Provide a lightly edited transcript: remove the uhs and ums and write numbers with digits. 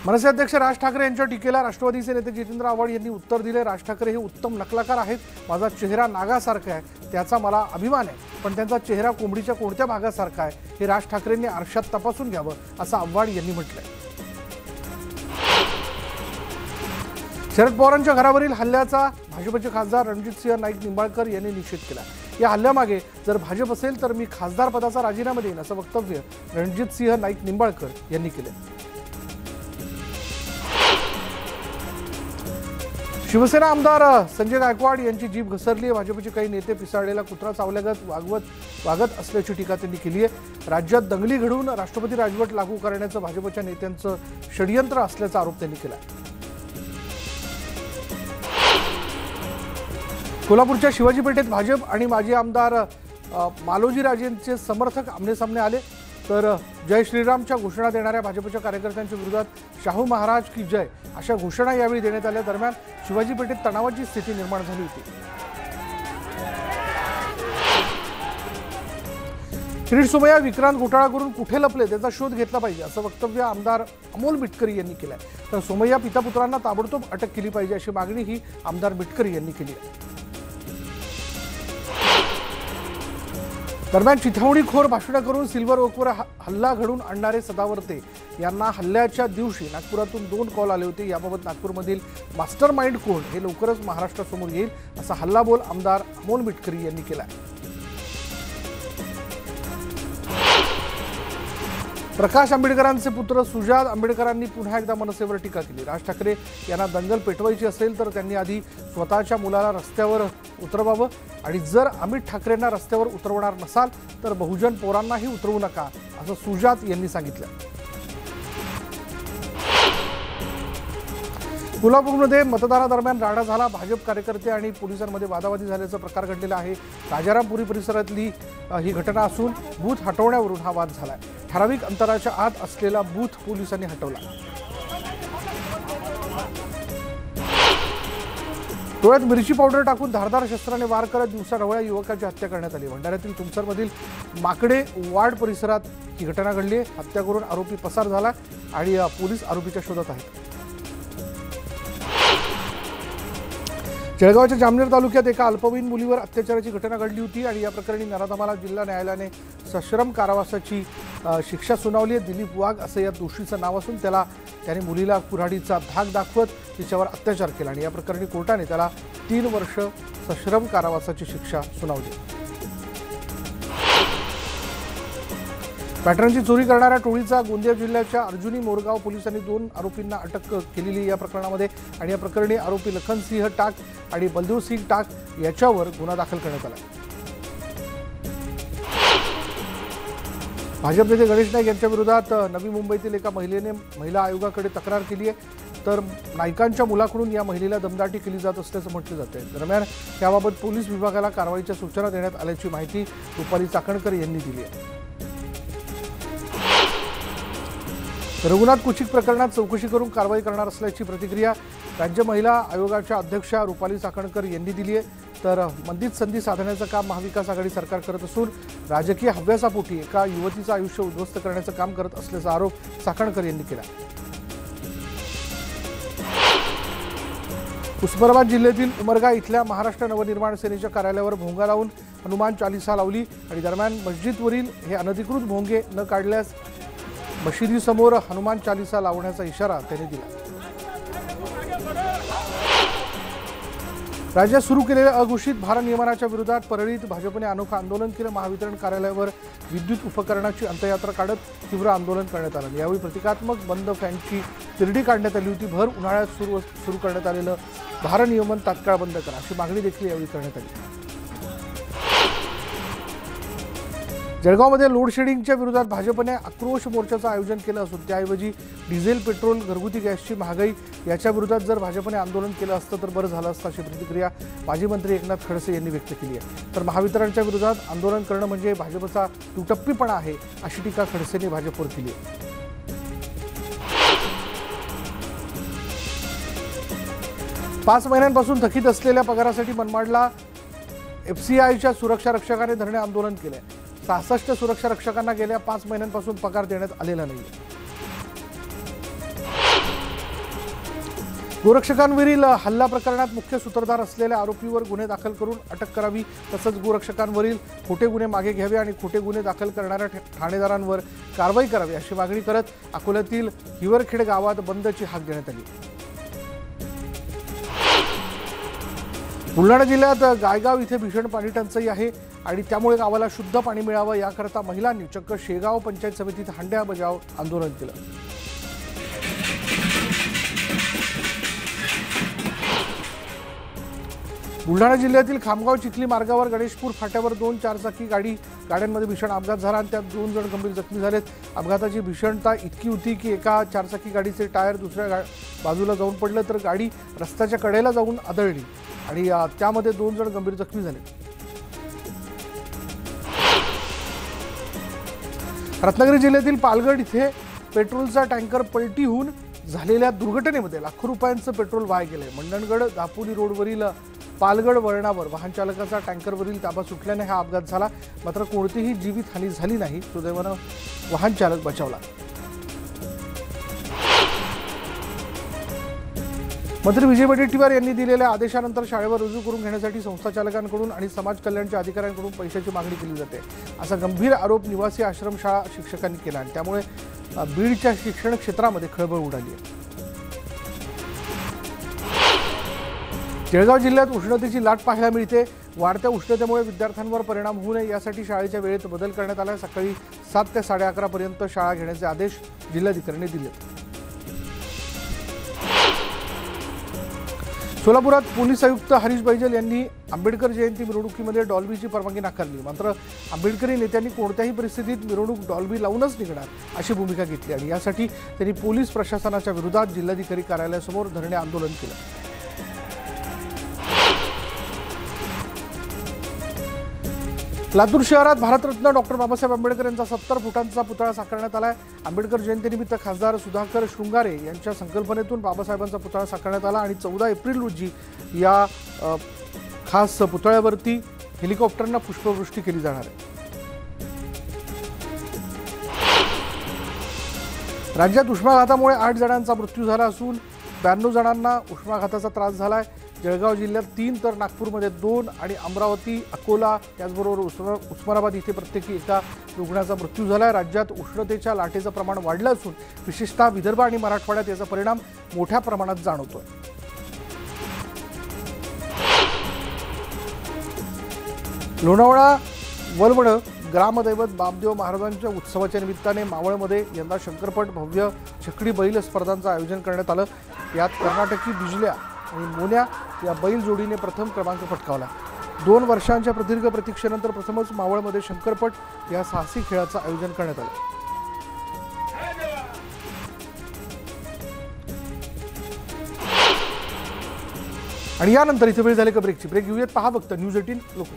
मनसे अध्यक्ष राज ठाकरे यांच्या टीकेला राष्ट्रवादीचे नेते जितेंद्र आव्हाड यांनी उत्तर दिले। राज ठाकरे हे उत्तम नकलाकार आहेत। माझा चेहरा नागासारखा आहे, त्याचा मला अभिमान आहे, पण त्यांचा चेहरा कोंबडीच्या कोणत्या भागासारखा आहे हे राज ठाकरेंनी आरशात तपासून घ्यावं, असं आव्हाड यांनी म्हटलंय। शरद पवारांच्या घरावरील हल्ल्याचा भाजपचे खासदार रणजितसिंह नाईक निंबाळकर यांनी निषेध केला। या हल्ल्यामागे जर भाजप असेल तर मी खासदार पदाचा राजीनामा देईन, असं वक्तव्य रणजितसिंह नाईक निंबाळकर यांनी केले। शिवसेना आमदार संजय गायकवाड यांची जीभ घसरली। भाजपचे काही नेते पिसाळलेला कुत्रा चावल्यागत वागत असल्याची टीका त्यांनी केली आहे। राज्यात दंगली घडवून राष्ट्रपती राजवट लागू करण्याचं भाजपच्या नेत्यांचं षडयंत्र असल्याचा आरोप त्यांनी केला। कोल्हापूरच्या शिवाजी पेठेत भाजप आणि माजी आमदार मालोजी राजेंचे समर्थक आमनेसामने आले, तर जय श्रीरामच्या घोषणा देणाऱ्या भाजपच्या कार्यकर्त्यांच्या विरोधात शाहू महाराज की जय अशा घोषणा यावेळी देण्यात आल्या। दरम्यान शिवाजी पेठेत तणावाची स्थिती निर्माण झाली होती। किरीट सोमय्या विक्रांत घोटाळा करून कुठे लपले त्याचा शोध घेतला पाहिजे, असं वक्तव्य आमदार अमोल मिटकरी यांनी केलं आहे। तर सोमय्या पिता पुत्रांना ताबडतोब अटक केली पाहिजे अशी मागणी ही आमदार मिटकरी यांनी केली आहे। दरम्यान चिथावणीखोर भाषणे करून सिल्वर ओकवर हल्ला घडून आणणारे सदावर्ते यांना हल्ल्याच्या दिवशी नागपुरातून 2 कॉल आले होते। याबाबत नागपूरमधील मास्टर माइंड कोण हे लवकरच महाराष्ट्रासमोर येईल, असा हल्लाबोल आमदार अमोल मिटकरी यांनी केला। प्रकाश आंबेडकरांचे पुत्र सुजात आंबेडकरांनी पुन्हा एकदा मनसेवर टीका केली। राज ठाकरे यांना दंगल पेटवायची असेल तर त्यांनी आधी स्वतःच्या मुलाला रस्त्यावर उतरवावं, आणि जर अमित ठाकरेंना रस्त्यावर उतरवणार नसाल तर बहुजन पोरांनाही उतरवू नका, असं सुजात यांनी सांगितलं। कोल्हापूरमध्ये मतदानादरम्यान राडा झाला। भाजप कार्यकर्ते आणि पोलिसांमध्ये वादावादी झाल्याचा प्रकार घडलेला आहे। राजारामपुरी परिसरातली ही घटना असून बूथ हटवण्यावरून हा वाद झाला। ठराविक अंतराच्या आत असलेला बूथ पोलिसांनी हटवला। डोळ्यात मिरची पावडर टाकून धारदार शस्त्राने वार करत दिवसाढवळ्या युवकाची हत्या करण्यात आली। भंडाऱ्यातील तुमसरमधील माकडे वाड परिसरात ही घटना घडली आहे। हत्या करून आरोपी पसार झाला आणि पोलीस आरोपीच्या शोधात आहेत। जळगावच्या जामनेर तालुक्यात एका अल्पवयीन मुलीवर अत्याचाराची घटना घडली होती आणि या प्रकरणी नराधमाला जिल्हा न्यायालयाने सश्रम कारावासाची शिक्षा सुनावली आहे। दिलीप वाघ असं या दोषीचं नाव असून त्याने मुलीला कुऱ्हाडीचा धाक दाखवत तिच्यावर अत्याचार केला आणि या प्रकरणी कोर्टाने त्याला 3 वर्ष सश्रम कारावासाची शिक्षा सुनावली। पॅटर्नची चोरी करणाऱ्या टोळीचा गोंदिया जिल्ह्याच्या अर्जुनी मोरगाव पोलिसांनी 2 आरोपींना अटक केलेली या प्रकरणामध्ये, आणि या प्रकरणी आरोपी लखनसिंह टाक आणि बलदेवसिंह टाक याच्यावर गुन्हा दाखल करण्यात आला। भाजप नेते गणेश नाईक यांच्या विरोधात नवी मुंबईतील एका महिलेने महिला आयोगाकडे तक्रार केली आहे, तर नाईकांच्या मुलाकडून या महिलेला दमदाटी केली जात असल्याचं म्हटलं जातंय। दरम्यान याबाबत पोलीस विभागाला कारवाईच्या सूचना देण्यात आल्याची माहिती रुपाली चाकणकर यांनी दिली आहे। रघुनाथ कुचिक प्रकरणात चौकशी करून कारवाई करणार असल्याची प्रतिक्रिया राज्य महिला आयोगाच्या अध्यक्षा रुपाली चाकणकर यांनी दिली आहे। तर मंदीत संधी साधण्याचं काम महाविकास आघाडी सरकार करत असून राजकीय हव्यासापोटी एका युवतीचं आयुष्य उद्ध्वस्त करण्याचं काम करत असल्याचा आरोप चाकणकर यांनी केला। उस्मानाबाद जिल्ह्यातील उमरगा इथल्या महाराष्ट्र नवनिर्माण सेनेच्या कार्यालयावर भोंगा लावून हनुमान चालीसा लावली आणि दरम्यान मस्जिदवरील हे अनधिकृत भोंगे न काढल्यास मशिदीसमोर हनुमान चालीसा लावण्याचा इशारा त्यांनी दिला। राज्यात सुरू केलेल्या अघोषित भारनियमनाच्या विरोधात परळीत भाजपने अनोखं आंदोलन केलं। महावितरण कार्यालयावर विद्युत उपकरणाची अंत्ययात्रा काढत तीव्र आंदोलन करण्यात आलं। यावेळी प्रतिकात्मक बंद फॅनची तिरडी काढण्यात आली होती। भर उन्हाळ्यात सुरू करण्यात आलेलं भारनियमन तात्काळ बंद करा अशी मागणी देखील यावेळी करण्यात आली। जळगावमध्ये लोड शेडिंगच्या विरोधात भाजपने आक्रोश मोर्चाचं आयोजन केलं असून त्याऐवजी डिझेल, पेट्रोल, घरगुती गॅसची महागाई याच्या विरोधात जर भाजपने आंदोलन केलं असतं तर बरं झालं असतं अशी प्रतिक्रिया माजी मंत्री एकनाथ खडसे यांनी व्यक्त केली आहे। तर महावितरणच्या विरोधात आंदोलन करणं म्हणजे भाजपचा दुटप्पीपणा आहे अशी टीका खडसेंनी भाजपवर केली आहे। 5 महिन्यांपासून थकीत असलेल्या पगारासाठी मनमाडला एफसीआयच्या सुरक्षा रक्षकाने धरणे आंदोलन केले। 66 सुरक्षा रक्षकांना गेल्या 5 महिन्यांपासून पगार देण्यात आलेला नाही। गोरक्षकांवरील हल्ला प्रकरणात मुख्य सूत्रधार असलेल्या आरोपीवर गुन्हे दाखल करून अटक करावी, तसंच गोरक्षकांवरील खोटे गुन्हे मागे घ्यावे आणि खोटे गुन्हे दाखल करणाऱ्या ठाणेदारांवर कारवाई करावी अशी मागणी करत अकोल्यातील हिवरखेड गावात बंदची हाक देण्यात आली। बुलढाणा जिल्ह्यात गायगाव इथे भीषण पाणी टंचाई आहे आणि त्यामुळे गावाला शुद्ध पाणी मिळावं याकरता महिलांनी चक्क शेगाव पंचायत समितीत हंड्या बजाव आंदोलन केलं। बुलढाणा जिल्ह्यातील खामगाव चिखली मार्गावर गणेशपूर फाट्यावर 2 चारचाकी गाड्यांमध्ये भीषण अपघात झाला आणि त्यात 2 जण गंभीर जखमी झालेत। अपघाताची भीषणता इतकी होती की एका चारचाकी गाडीचे टायर दुसऱ्या बाजूला जाऊन पडलं तर गाडी रस्त्याच्या कडेला जाऊन आदळली आणि त्यामध्ये 2 जण गंभीर जखमी झाले। रत्नागिरी जिल्ह्यातील पालगड इथे पेट्रोलचा टँकर पलटी होऊन झालेल्या दुर्घटनेमध्ये लाखो रुपयांचं पेट्रोल वाया गेले। मंडणगड दापोली रोडवरील पालगड वळणावर वाहन चालकाचा टँकरवरील ताबा सुटल्याने हा अपघात झाला, मात्र कोणतीही जीवितहानी झाली नाही। सुदैवानं वाहन चालक बचावला। मंत्री विजय वडेट्टीवार यांनी दिलेल्या आदेशानंतर शाळेवर रुजू करून घेण्यासाठी संस्था चालकांकडून आणि समाज कल्याणच्या अधिकाऱ्यांकडून पैशाची मागणी केली जाते, असा गंभीर आरोप निवासी आश्रमशाळा शिक्षकांनी केला आणि त्यामुळे बीडच्या शिक्षण क्षेत्रामध्ये खळबळ उडाली आहे। जळगाव जिल्ह्यात उष्णतेची लाट पाहायला मिळते। वाढत्या उष्णतेमुळे विद्यार्थ्यांवर परिणाम होऊ नये यासाठी शाळेच्या वेळेत बदल करण्यात आला। सकाळी 7 ते 11:30 पर्यंत शाळा घेण्याचे आदेश जिल्हाधिकाऱ्यांनी दिले। सोलापुरात पोलीस आयुक्त हरीश बैजल यांनी आंबेडकर जयंती मिरवणुकीमध्ये डॉल्बीची परवानगी नाकारली, मात्र आंबेडकरी नेत्यांनी कोणत्याही परिस्थितीत मिरवणूक डॉल्बी लावूनच निघणार अशी भूमिका घेतली आणि यासाठी त्यांनी पोलीस प्रशासनाच्या विरोधात जिल्हाधिकारी कार्यालयासमोर धरणे आंदोलन केलं। लातूर शहरात भारतरत्न डॉक्टर बाबासाहेब आंबेडकर यांचा 70 फुटांचा पुतळा साकारण्यात आला आहे। आंबेडकर जयंतीनिमित्त खासदार सुधाकर शृंगारे यांच्या संकल्पनेतून बाबासाहेबांचा पुतळा साकारण्यात आला आणि 14 एप्रिल रोजी या खास पुतळ्यावरती हेलिकॉप्टरनं पुष्पवृष्टी केली जाणार आहे। राज्यात उष्माघातामुळे 8 जणांचा मृत्यू झाला असून 92 जणांना उष्माघाताचा त्रास झाला आहे। जळगाव जिल्ह्यात 3 तर नागपूरमध्ये 2 आणि अमरावती, अकोला त्याचबरोबर उस्मानाबाद इथे प्रत्येकी एका रुग्णाचा मृत्यू झाला आहे। राज्यात उष्णतेच्या लाटेचं प्रमाण वाढलं असून विशेषतः विदर्भ आणि मराठवाड्यात याचा परिणाम मोठ्या प्रमाणात जाणवतोय। लोणावळा वलवड ग्रामदैवत बामदेव महाराजांच्या उत्सवाच्या निमित्ताने मावळमध्ये यंदा शंकरपट भव्य छकडी बैल स्पर्धांचं आयोजन करण्यात आलं। यात कर्नाटकी बिजल्या आणि मोन्या या बैल जोडीने प्रथम क्रमांक पटकावला। 2 वर्षांच्या प्रदीर्घ प्रतीक्षेनंतर प्रथमच मावळमध्ये शंकरपट या साहसी खेळाचं आयोजन करण्यात आलं। आणि यानंतर इथे वेळ झाली का ब्रेकची। ब्रेक घेऊयात, पहा फक्त न्यूज 18 लोक।